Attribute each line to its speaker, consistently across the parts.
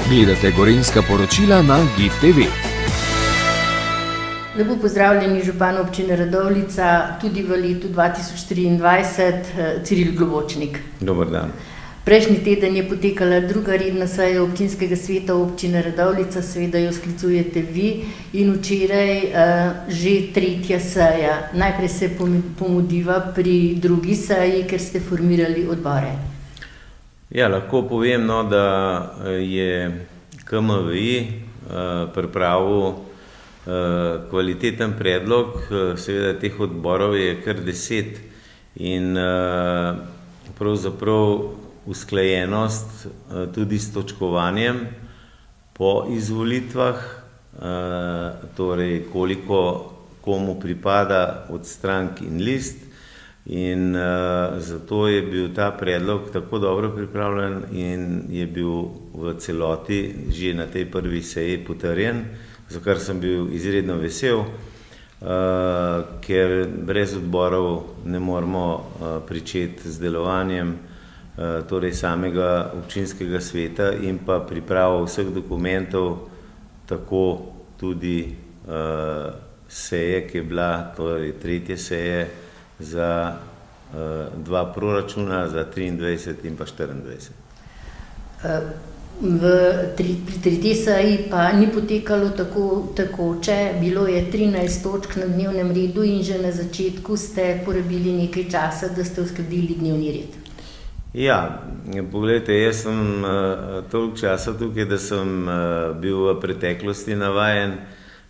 Speaker 1: Gledate Gorenjska poročila na GIF TV.
Speaker 2: Lepo pozdravljeni župan občine Radovljica, tudi v letu 2023, Ciril Globočnik.
Speaker 3: Dober dan.
Speaker 2: Prejšnji teden je potekala druga redna seja občinskega sveta občine Radovljica, seveda jo sklicujete vi, in včeraj že tretja seja. Najprej se pomudiva pri drugi seji, ker ste formirali odbore.
Speaker 3: Ja, lahko povem, da je KMVI pripravil kvaliteten predlog, seveda teh odborov je kar 10 in pravzaprav usklajenost tudi s točkovanjem po izvolitvah, torej koliko komu pripada od strank in list, in zato je bil ta predlog tako dobro pripravljen in je bil v celoti že na tej prvi seji potrjen, za kar sem bil izredno vesel, ker brez odborov ne moremo pričeti z delovanjem torej samega občinskega sveta in pa pripravo vseh dokumentov, tako tudi seje, ki je bila, torej tretje seje za dva proračuna, za 23 in pa 24.
Speaker 2: Pri tretji seji pa ni potekalo tako tekoče, bilo je 13 točk na dnevnem redu in že na začetku ste porabili nekaj časa, da ste uskladili dnevni red.
Speaker 3: Ja, pogledajte, jaz sem toliko časa tukaj, da sem bil v preteklosti navajen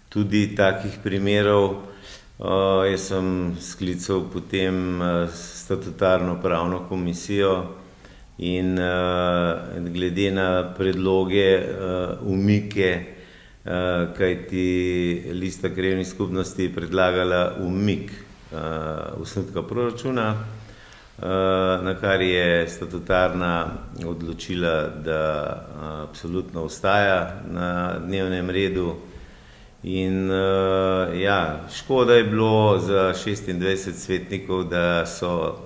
Speaker 3: tudi takih primerov. Jaz sem sklical potem statutarno pravno komisijo in glede na predloge, umike, kajti Lista krajevnih skupnosti je predlagala umik osnutka proračuna, na kar je statutarna odločila, da absolutno ostaja na dnevnem redu. In ja, škoda je bilo za 26 svetnikov, da so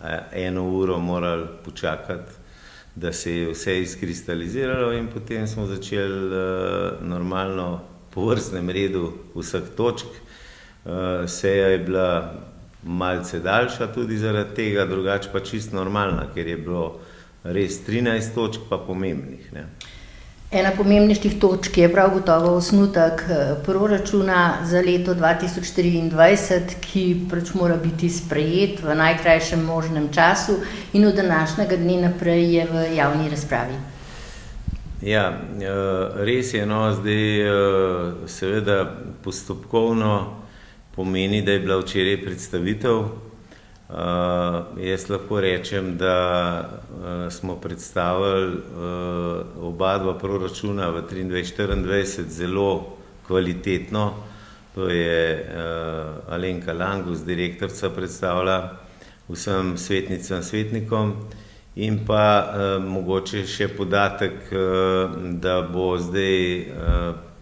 Speaker 3: 1 uro morali počakati, da se je vse izkristaliziralo, in potem smo začeli normalno po vrstnem redu vseh točk. Seja je bila malce daljša tudi zaradi tega, drugače pa čisto normalna, ker je bilo res 13 točk pa pomembnih.
Speaker 2: Ena pomembnejših točk je prav gotovo osnutek proračuna za leto 2024, ki pač mora biti sprejet v najkrajšem možnem času in od današnjega dne naprej je v javni razpravi.
Speaker 3: Ja, res je, zdaj seveda postopkovno pomeni, da je bila včeraj predstavitev. Jaz lahko rečem, da smo predstavili oba dva proračuna v 23-24 zelo kvalitetno. To je Alenka Langus, direktorica, predstavila vsem svetnicam, svetnikom, in pa mogoče še podatek, da bo zdaj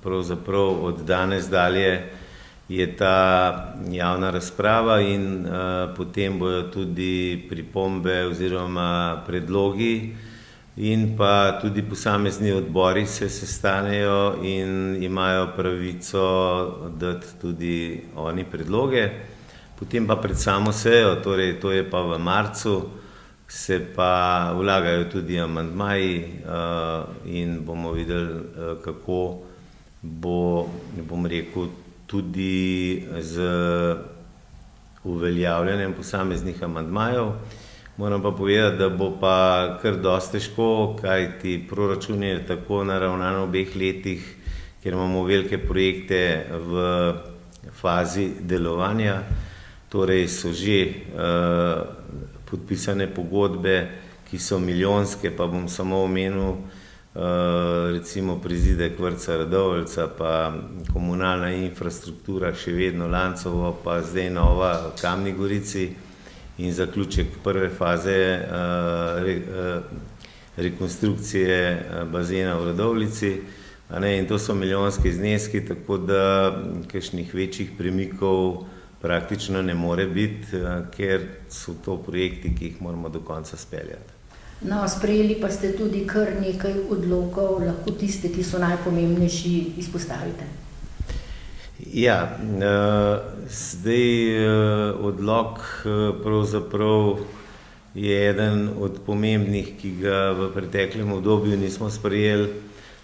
Speaker 3: pravzaprav od danes dalje je ta javna razprava in potem bojo tudi pripombe oziroma predlogi, in pa tudi posamezni odbori se sestanejo in imajo pravico dati tudi oni predloge. Potem pa pred samo sejo, torej to je pa v marcu, se pa vlagajo tudi amandmaji in bomo videli, kako bo, bom rekel, tudi z uveljavljanjem posameznih amandmajev. Moram pa povedati, da bo pa kar dosti težko, kajti proračun je tako naravnan v obeh letih, ker imamo velike projekte v fazi delovanja, torej so že podpisane pogodbe, ki so milijonske, pa bom samo omenil recimo prizidek vrtca Radovljica, pa komunalna infrastruktura, še vedno Lancovo, pa zdaj nova v Kamni Gorici in zaključek prve faze rekonstrukcije bazena v Radovljici. In to so milijonski zneski, tako da kakšnih večjih premikov praktično ne more biti, ker so to projekti, ki jih moramo do konca speljati.
Speaker 2: No, sprejeli pa ste tudi kar nekaj odlokov, lahko tiste, ki so najpomembnejši, izpostavite.
Speaker 3: Ja, zdaj odlok pravzaprav je eden od pomembnih, ki ga v preteklem obdobju nismo sprejeli,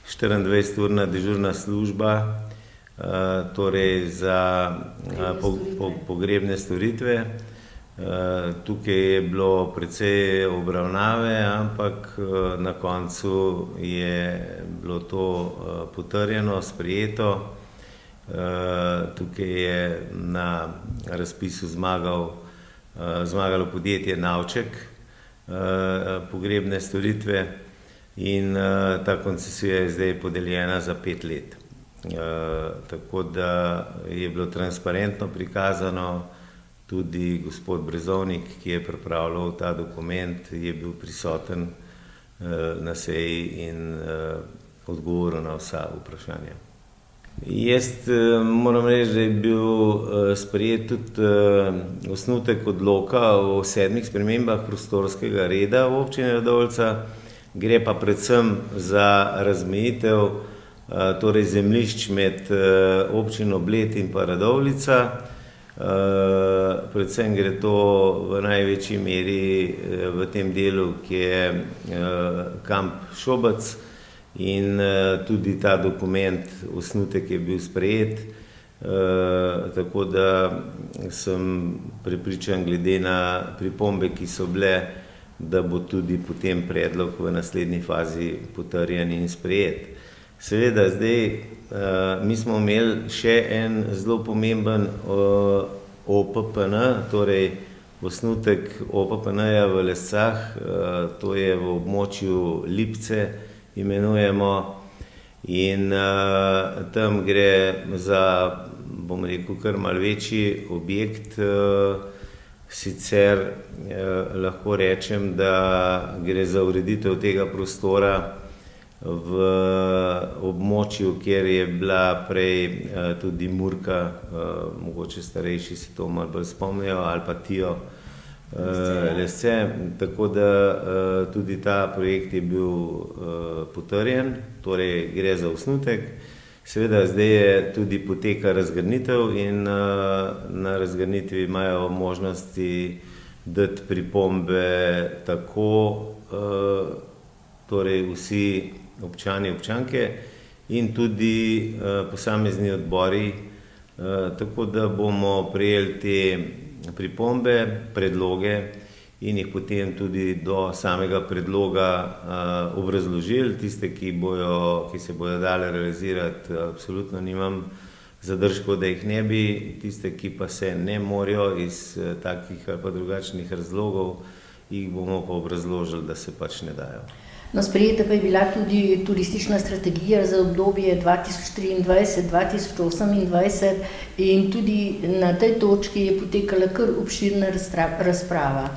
Speaker 3: 24-urna dežurna služba, torej za pogrebne storitve. Tukaj je bilo precej obravnave, ampak na koncu je bilo to potrjeno, sprejeto. Tukaj je na razpisu zmagalo podjetje Navček, pogrebne storitve, in ta koncesija je zdaj podeljena za 5 let. Tako da je bilo transparentno prikazano, tudi gospod Brezovnik, ki je pripravljal ta dokument, je bil prisoten na seji in odgovoril na vsa vprašanja. Jaz moram reči, da je bil sprejet tudi osnutek odloka o 7 spremembah prostorskega reda v občini Radovljica. Gre pa predvsem za razmejitev torej zemljišč med občino Bled in pa Radovljica. Predvsem gre to v največji meri v tem delu, ki je kamp Šobec, in tudi ta dokument, osnutek je bil sprejet, tako da sem prepričan glede na pripombe, ki so bile, da bo tudi potem predlog v naslednji fazi potrjen in sprejet. Seveda, zdaj mi smo imeli še en zelo pomemben OPPN, torej osnutek OPPN-ja v Lescah, to je v območju Lipce, imenujemo, in tam gre za, bom rekel, kar malo večji objekt. Sicer lahko rečem, da gre za ureditev tega prostora v območju, kjer je bila prej tudi Murka, mogoče starejši si to malo bolj spomnijo, ali pa Tijo Lesce, tako da tudi ta projekt je bil potrjen, torej gre za osnutek. Seveda zdaj je tudi poteka razgrnitev in na razgrnitvi imajo možnosti dati pripombe tako torej vsi občani, občanke in tudi posamezni odbori, tako da bomo prejeli te pripombe, predloge in jih potem tudi do samega predloga obrazložili. Tiste, ki se bodo dale realizirati, absolutno nimam zadržkov, da jih ne bi. Tiste, ki pa se ne morajo iz takih ali pa drugačnih razlogov, jih bomo pa obrazložili, da se pač ne dajo.
Speaker 2: No, sprejeta pa je bila tudi turistična strategija za obdobje 2023-2028 in tudi na tej točki je potekala kar obširna razprava.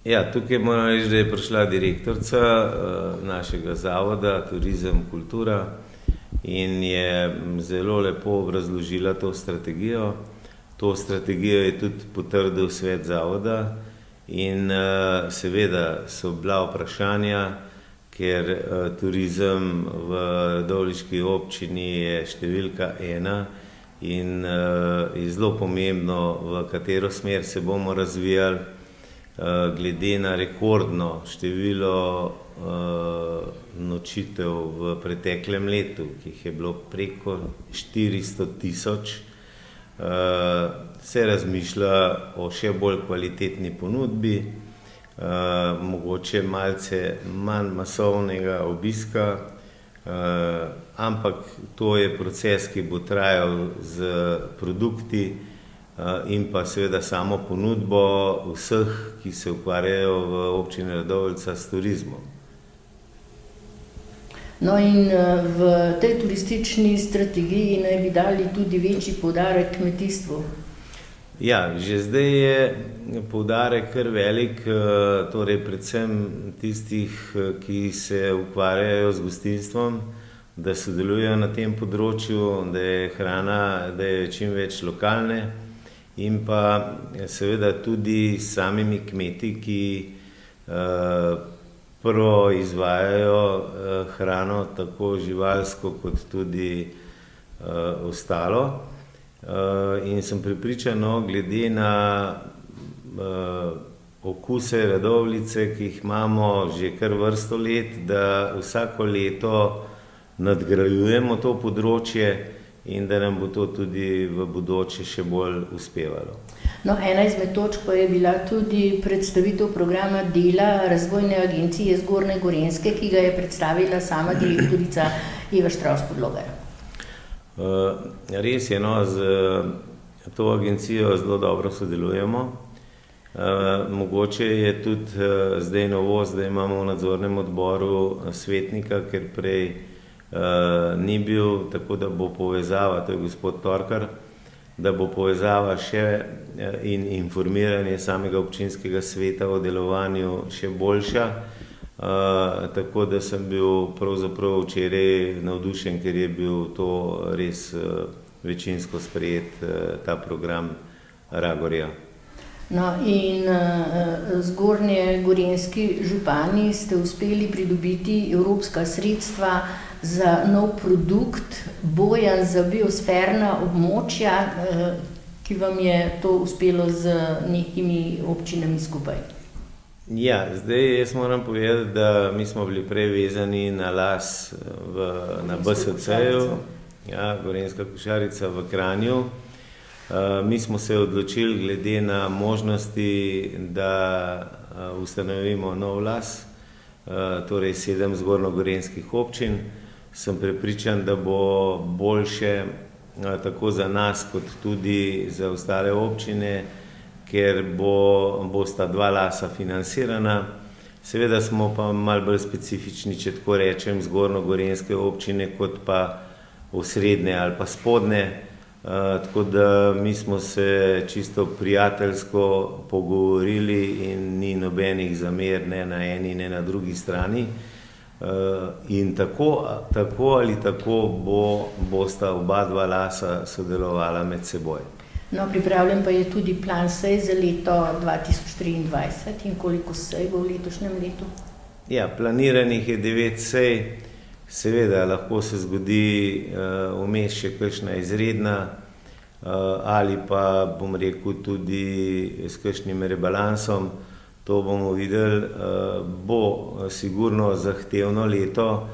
Speaker 3: Ja, tukaj moram reči, da je prišla direktorica našega zavoda Turizem, kultura in je zelo lepo obrazložila to strategijo. To strategijo je tudi potrdil svet zavoda in seveda so bila vprašanja, ker turizem v radovljiški občini je številka 1 in je zelo pomembno, v katero smer se bomo razvijali, glede na rekordno število nočitev v preteklem letu, ki jih je bilo preko 400.000, se razmišlja o še bolj kvalitetni ponudbi, mogoče malce manj masovnega obiska, ampak to je proces, ki bo trajal z produkti in pa seveda samo ponudbo vseh, ki se ukvarjajo v občini Radovljica s turizmom.
Speaker 2: No in v tej turistični strategiji naj bi dali tudi večji poudarek kmetijstvu.
Speaker 3: Ja, že zdaj je poudarek kar velik, torej predvsem tistih, ki se ukvarjajo z gostinstvom, da sodelujejo na tem področju, da je hrana, da je čim več lokalne in pa seveda tudi s samimi kmeti, ki proizvajajo hrano, tako živalsko kot tudi ostalo. In sem prepričan, glede na okuse Radovljice, ki jih imamo že kar vrsto let, da vsako leto nadgrajujemo to področje in da nam bo to tudi v bodoče še bolj uspevalo.
Speaker 2: No, ena izmed točk pa je bila tudi predstavitev programa dela Razvojne agencije Zgornje Gorenjske, ki ga je predstavila sama direktorica Eva Štravs-Podlogar.
Speaker 3: Res je, z to agencijo zelo dobro sodelujemo. Mogoče je tudi zdaj novost, da imamo v nadzornem odboru svetnika, ker prej ni bil, tako da bo povezava, to je gospod Torkar, da bo povezava še in informiranje samega občinskega sveta o delovanju še boljša. Tako da sem bil pravzaprav včeraj navdušen, ker je bil to res večinsko sprejet ta program Ragorja.
Speaker 2: No, in zgornje gorenjski župani ste uspeli pridobiti evropska sredstva za nov produkt Bojan za biosferna območja, ki vam je to uspelo z nekimi občinami skupaj.
Speaker 3: Ja, zdaj jaz moram povedati, da mi smo bili prej vezani na las na BSC-ju, Gorenjska košarica v Kranju. Mi smo se odločili glede na možnosti, da ustanovimo nov las, torej 7 zgornjogorenjskih občin. Sem prepričan, da bo boljše tako za nas, kot tudi za ostale občine, ker bosta 2 lasa financirana. Seveda smo pa malo bolj specifični, če tako rečem, zgornjogorenjske občine, kot pa osrednje ali pa spodnje. Tako da mi smo se čisto prijateljsko pogovorili in ni nobenih zamer ne na eni, ne na drugi strani. In tako ali tako bosta oba 2 lasa sodelovala med seboj.
Speaker 2: No, pripravljen pa je tudi plan sej za leto 2023 in koliko sej bo v letošnjem letu?
Speaker 3: Ja, planiranih je 9 sej. Seveda, lahko se zgodi vmes še kakšna izredna ali pa, bom rekel, tudi s kakšnim rebalansom. To bomo videli. Bo sigurno zahtevno leto,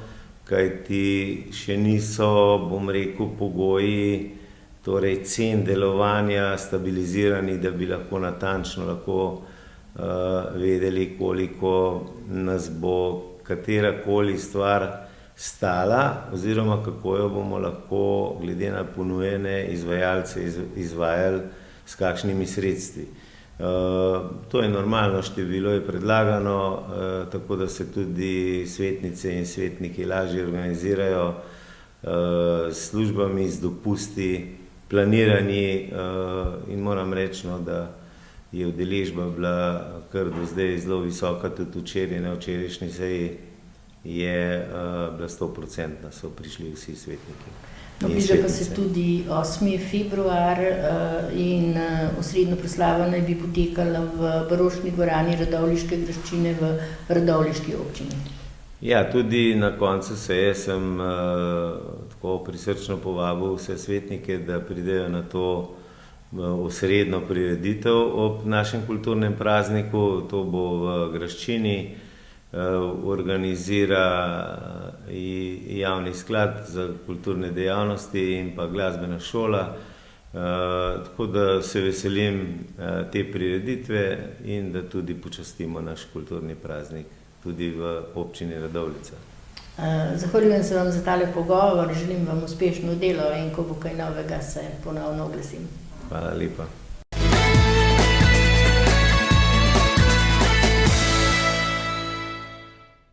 Speaker 3: kajti še niso, bom rekel, pogoji, torej cen delovanja stabilizirani, da bi lahko natančno vedeli, koliko nas bo katerakoli stvar stala oziroma kako jo bomo lahko glede na ponujene izvajalce izvajali s kakšnimi sredstvi. To je normalno število, je predlagano, tako da se tudi svetnice in svetniki lažje organizirajo s službami, z dopusti, planiranji in moram reči, da je udeležba bila kar do zdaj zelo visoka, tudi včeraj na včerajšnji seji je bila 100%, so prišli vsi svetniki.
Speaker 2: Bliža pa se tudi 8. februar in osrednja proslava naj bi potekala v baročni dvorani Radovljiške graščine v Radovljiški občini.
Speaker 3: Ja, tudi na koncu seje sem tako prisrčno povabil vse svetnike, da pridejo na to osrednjo prireditev ob našem kulturnem prazniku. To bo v graščini, organizira javni sklad za kulturne dejavnosti in pa glasbena šola. Tako da se veselim te prireditve in da tudi počastimo naš kulturni praznik tudi v občini Radovljica.
Speaker 2: Zahvaljujem se vam za tale pogovor, želim vam uspešno delo in ko bo kaj novega, se ponovno oglasim.
Speaker 3: Hvala lepa.